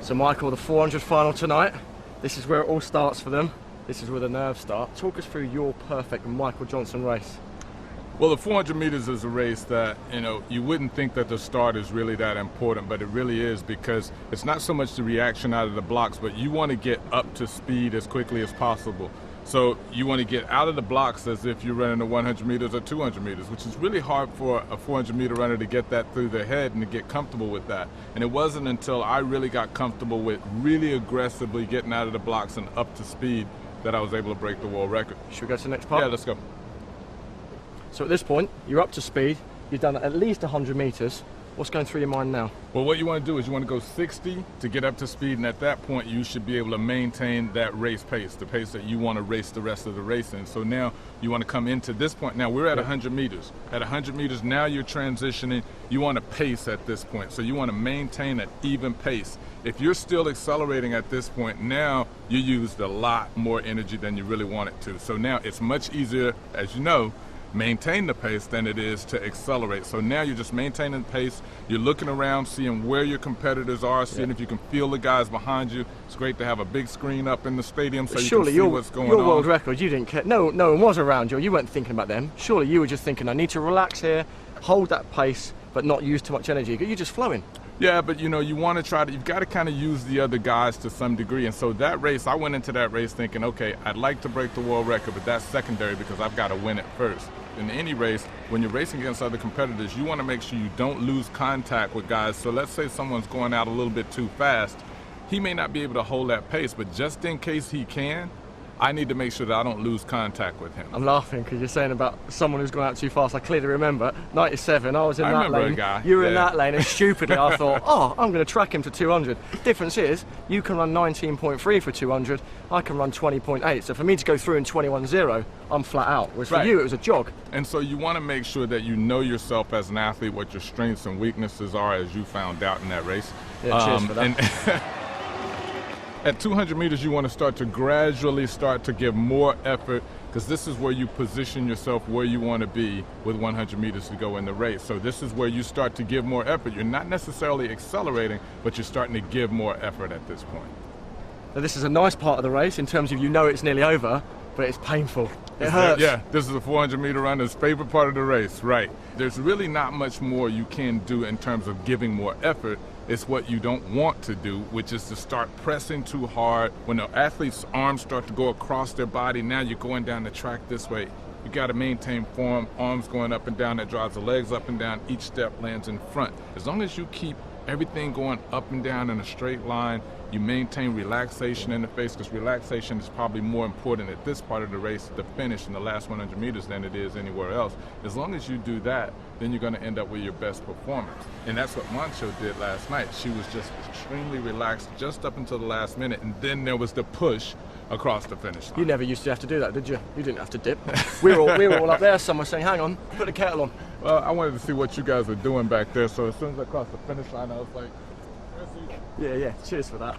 So Michael, the 400 final tonight, this is where it all starts for them. This is where the nerves start. Talk us through your perfect Michael Johnson race. Well, the 400 meters is a race that, you wouldn't think that the start is really that important, but it really is, because it's not so much the reaction out of the blocks, but you want to get up to speed as quickly as possible. So you want to get out of the blocks as if you're running the 100 meters or 200 meters, which is really hard for a 400 meter runner to get that through their head and to get comfortable with that. And it wasn't until I really got comfortable with really aggressively getting out of the blocks and up to speed that I was able to break the world record. Should we go to the next part? Yeah, let's go. So at this point, you're up to speed, you've done at least 100 meters. What's going through your mind now? Well, what you want to do is you want to go 60 to get up to speed, and at that point you should be able to maintain that race pace, the pace that you want to race the rest of the race in. So now you want to come into this point. Now we're at 100 meters. At 100 meters, now you're transitioning. You want to pace at this point. So you want to maintain an even pace. If you're still accelerating at this point, now you used a lot more energy than you really wanted to. So now it's much easier, as you know, maintain the pace than it is to accelerate. So now you're just maintaining the pace. You're looking around, seeing where your competitors are, seeing if you can feel the guys behind you. It's great to have a big screen up in the stadium so you can see what's going on. Your world record, you didn't care. No one was around you. You weren't thinking about them. Surely you were just thinking, I need to relax here, hold that pace, but not use too much energy. You're just flowing. Yeah, but you want to you've got to kind of use the other guys to some degree. And so that race, I went into that race thinking, okay, I'd like to break the world record, but that's secondary because I've got to win it first. In any race, when you're racing against other competitors, you want to make sure you don't lose contact with guys. So let's say someone's going out a little bit too fast. He may not be able to hold that pace, but just in case he can, I need to make sure that I don't lose contact with him. I'm laughing because you're saying about someone who's gone out too fast. I clearly remember, 97, I was in that lane. A guy. You were in that lane, and stupidly I thought, I'm going to track him to 200. Difference is, you can run 19.3 for 200, I can run 20.8. So for me to go through in 21.0, I'm flat out. Whereas for you, it was a jog. And so you want to make sure that you know yourself as an athlete, what your strengths and weaknesses are, as you found out in that race. Yeah, cheers for that. At 200 meters, you want to start to gradually start to give more effort, because this is where you position yourself where you want to be with 100 meters to go in the race. So this is where you start to give more effort. You're not necessarily accelerating, but you're starting to give more effort at this point. Now, this is a nice part of the race in terms of it's nearly over, but it's painful. It hurts. Yeah, this is a 400 meter runner's favorite part of the race, right. There's really not much more you can do in terms of giving more effort. It's what you don't want to do, which is to start pressing too hard. When the athlete's arms start to go across their body, now you're going down the track this way. You got to maintain form, arms going up and down, that drives the legs up and down, each step lands in front. As long as you keep everything going up and down in a straight line, you maintain relaxation in the face, because relaxation is probably more important at this part of the race, the finish in the last 100 meters, than it is anywhere else. As long as you do that, then you're going to end up with your best performance. And that's what Mancho did last night. She was just extremely relaxed just up until the last minute, and then there was the push across the finish line. You never used to have to do that, did you? You didn't have to dip. we were all up there, someone saying, hang on, put the kettle on. Well, I wanted to see what you guys were doing back there, so as soon as I crossed the finish line, I was like, Yeah, cheers for that.